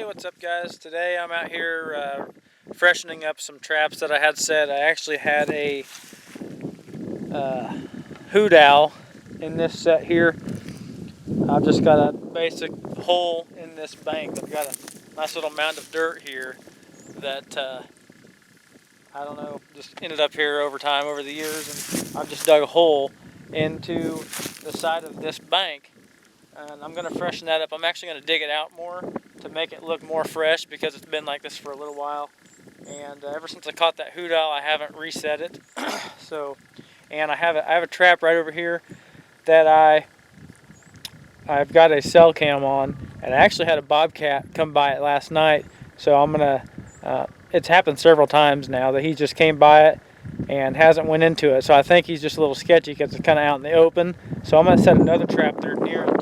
What's up guys? Today I'm out here freshening up some traps that I had set. I actually had a hoot owl in this set here. I've just got a basic hole in this bank. I've got a nice little mound of dirt here that I don't know, just ended up here over time, over the years, and I've just dug a hole into the side of this bank. And I'm going to freshen that up. I'm actually going to dig it out more to make it look more fresh because it's been like this for a little while. And ever since I caught that hoot owl, I haven't reset it. And I have a trap right over here that I've got a cell cam on, and I actually had a bobcat come by it last night. So I'm gonna. It's happened several times now that he just came by it and hasn't went into it. So I think he's just a little sketchy because it's kind of out in the open. So I'm gonna set another trap there near it.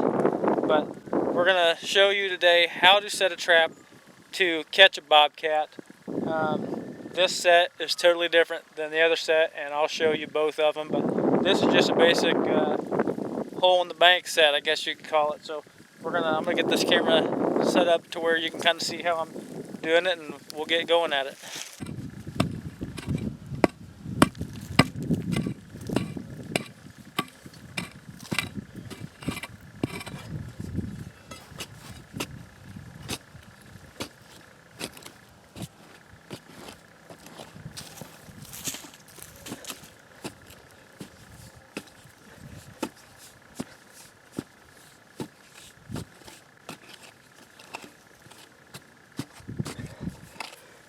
But we're going to show you today how to set a trap to catch a bobcat. This set is totally different than the other set, and I'll show you both of them. But this is just a basic hole in the bank set, I guess you could call it. So I'm gonna get this camera set up to where you can kind of see how I'm doing it, and we'll get going at it.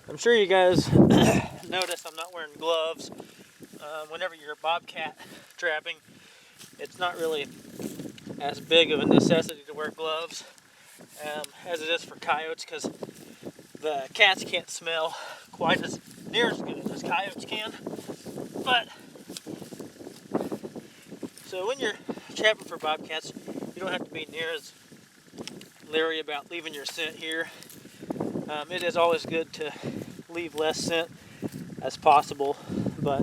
I'm sure you guys notice I'm not wearing gloves. Whenever you're bobcat trapping, it's not really as big of a necessity to wear gloves as it is for coyotes, because the cats can't smell quite as near as good as coyotes can. But so when you're trapping for bobcats, you don't have to be near as leery about leaving your scent here. It is always good to leave less scent as possible, but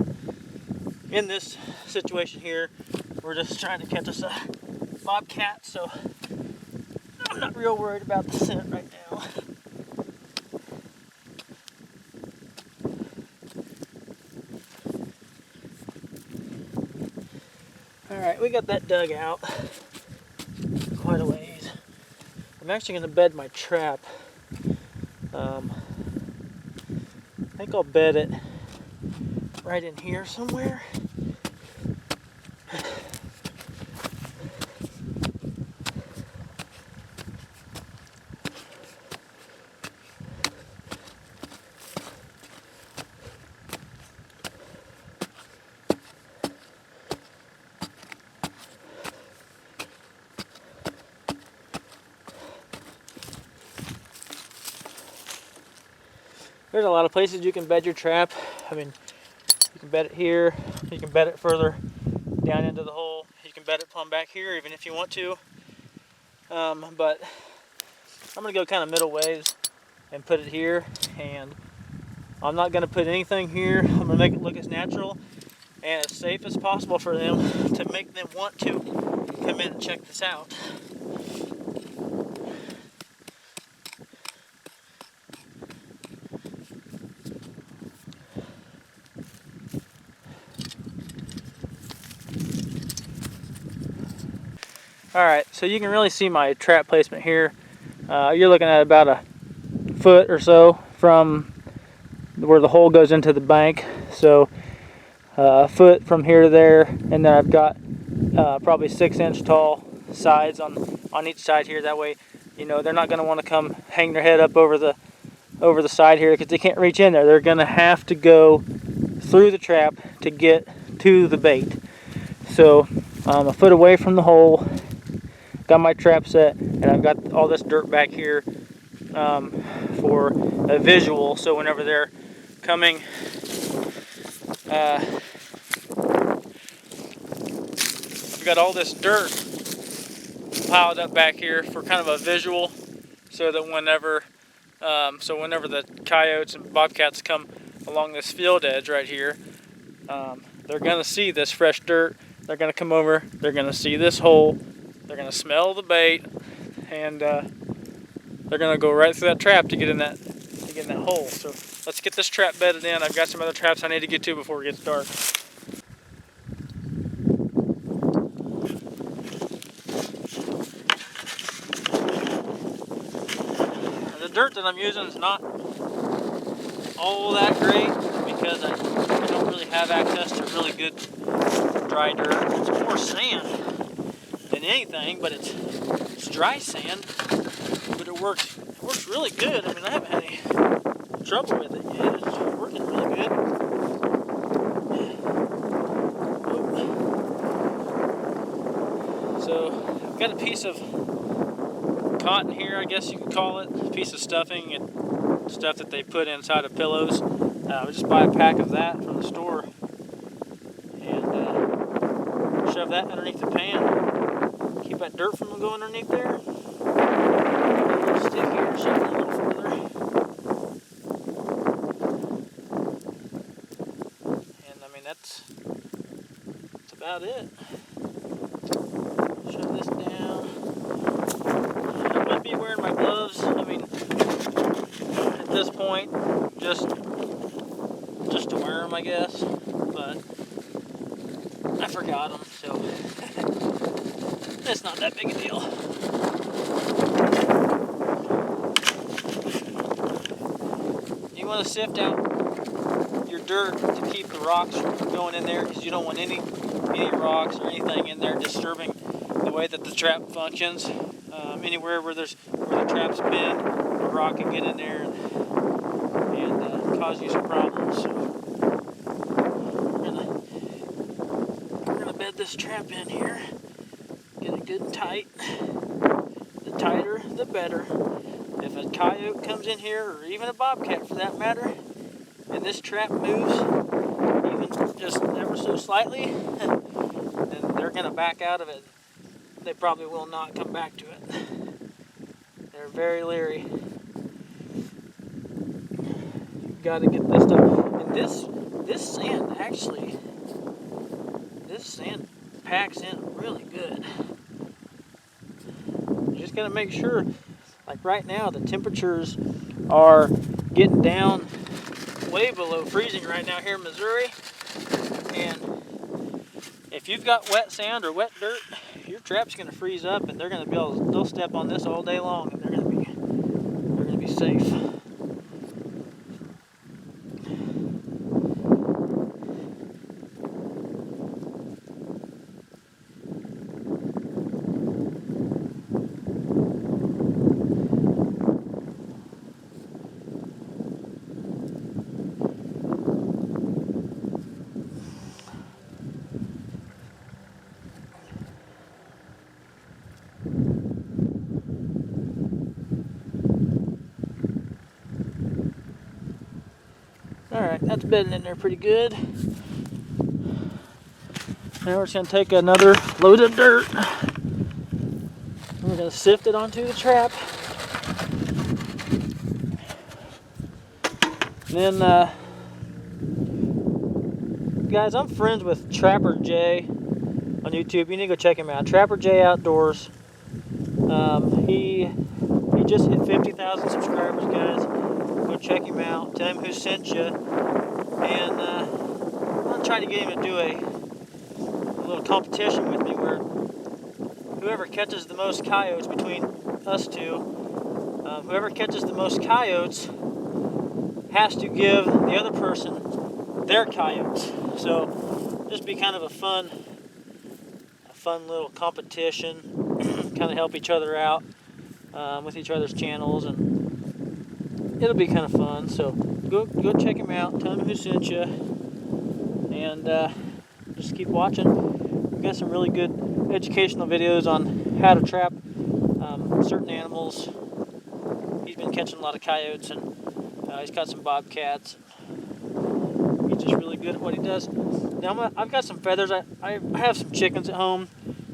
in this situation here, we're just trying to catch us a bobcat, so I'm not real worried about the scent right now. Alright, we got that dug out quite a ways. I'm actually going to bed my trap. I think I'll bed it right in here somewhere. There's a lot of places you can bed your trap. I mean, you can bed it here, you can bed it further down into the hole, you can bed it plumb back here even if you want to. But I'm gonna go kind of middle ways and put it here, and I'm not gonna put anything here. I'm gonna make it look as natural and as safe as possible for them, to make them want to come in and check this out. Alright, so you can really see my trap placement here. You're looking at about a foot or so from where the hole goes into the bank. So a foot from here to there, and then I've got probably 6-inch tall sides on each side here. That way, you know, they're not going to want to come hang their head up over the side here, because they can't reach in there. They're going to have to go through the trap to get to the bait. So a foot away from the hole. Got my trap set, and I've got all this dirt back here for a visual, so whenever they're coming, I've got all this dirt piled up back here for kind of a visual, so that whenever the coyotes and bobcats come along this field edge right here, they're going to see this fresh dirt. They're going to come over, they're going to see this hole, they're going to smell the bait, and they're they're gonna go right through that trap to get in that hole. So let's get this trap bedded in. I've got some other traps I need to get to before it gets dark. The dirt that I'm using is not all that great because I don't really have access to really good dry dirt. It's more sand than anything, but it's dry sand. But it works really good. I mean, I haven't had any trouble with it yet. It's working really good. So I've got a piece of cotton here, I guess you could call it, a piece of stuffing and stuff that they put inside of pillows. We just buy a pack of that from the store and shove that underneath the pan. Keep that dirt from going underneath there. Stick here, shove it a little further. And I mean, that's about it. Shove this down. I might be wearing my gloves. I mean, at this point, just to wear them, I guess. But I forgot them, so it's not that big a deal. You want to sift out your dirt to keep the rocks from going in there, because you don't want any rocks or anything in there disturbing the way that the trap functions. Anywhere where the trap's bend, a rock can get in there and cause you some problems. So we're gonna bed this trap in here, get it good and tight. The tighter, the better. If a coyote comes in here, or even a bobcat for that matter, and this trap moves even just ever so slightly, then they're gonna back out of it. They probably will not come back to it. They're very leery. You've got to get this stuff. And this sand actually, this sand packs in really good. You just got to make sure, like right now, the temperatures are getting down way below freezing right now here in Missouri. And if you've got wet sand or wet dirt, your trap's going to freeze up, and they'll step on this all day long, and they're going to be safe. Alright, that's bedding in there pretty good. Now we're just going to take another load of dirt. We're going to sift it onto the trap. And then, guys, I'm friends with Trapper J on YouTube. You need to go check him out. Trapper J Outdoors. He just hit 50,000 subscribers, guys. Go check him out. Tell him who sent you. And I'm going to try to get him to do a little competition with me where whoever catches the most coyotes between us two, whoever catches the most coyotes has to give the other person their coyotes. So just be kind of a fun little competition, kind of help each other out with each other's channels, and it'll be kind of fun. So go check him out, tell him who sent you, and just keep watching. We've got some really good educational videos on how to trap certain animals. He's been catching a lot of coyotes, and he's got some bobcats. He's just really good at what he does. Now I've got some feathers. I have some chickens at home,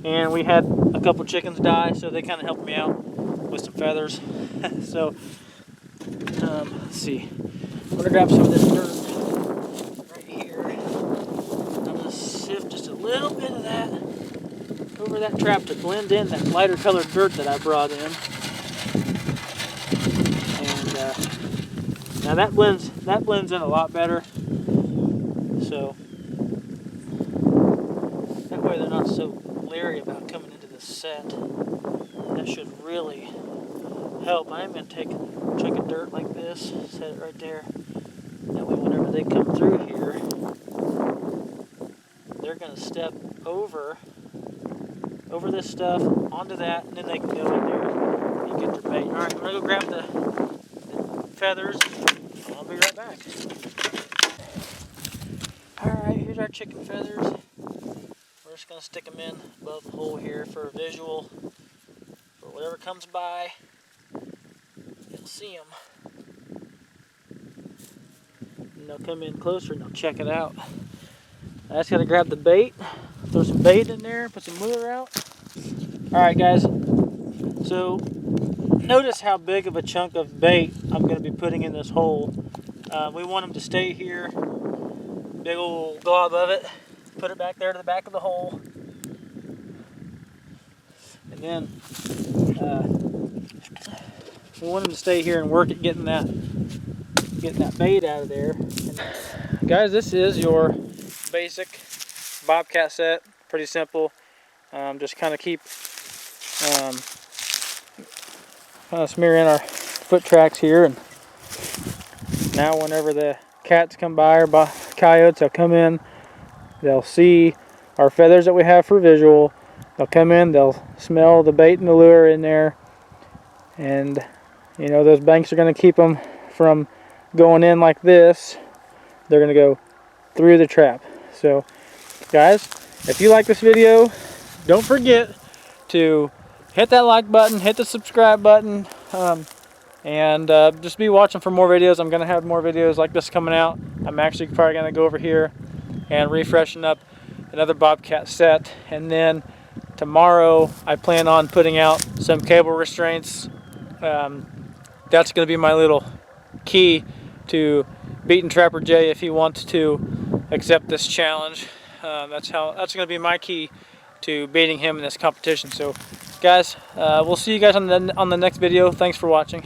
and we had a couple chickens die, so they kind of helped me out with some feathers. So let's see. I'm gonna grab some of this dirt right here. I'm gonna sift just a little bit of that over that trap to blend in that lighter colored dirt that I brought in. now that blends in a lot better. So that way they're not so leery about coming into the set. That should really help. I am going to take a chunk of dirt like this, set it right there. That way whenever they come through here, they're going to step over this stuff, onto that, and then they can go in there and get their bait. Alright, I'm going to go grab the feathers, and I'll be right back. Alright, here's our chicken feathers. We're just going to stick them in above the hole here for a visual. For whatever comes by, you'll see them. And they'll come in closer and they'll check it out. I just got to grab the bait, throw some bait in there, put some lure out. Alright guys, so notice how big of a chunk of bait I'm going to be putting in this hole. We want them to stay here, big old glob of it, put it back there to the back of the hole. And then we want them to stay here and work at getting that bait out of there. And guys, this is your basic Bobcat set, pretty simple. Just kind of keep smear in our foot tracks here, and now whenever the cats come by or coyotes, they'll come in, they'll see our feathers that we have for visual, they'll come in, they'll smell the bait and the lure in there, and you know those banks are going to keep them from going in like this. They're going to go through the trap. So guys, if you like this video, don't forget to hit that like button, hit the subscribe button, and just be watching for more videos. I'm going to have more videos like this coming out. I'm actually probably going to go over here and refreshen up another Bobcat set, and then tomorrow I plan on putting out some cable restraints. That's going to be my little key to beating Trapper Jay if he wants to accept this challenge. That's going to be my key to beating him in this competition. So guys, we'll see you guys on the next video. Thanks for watching.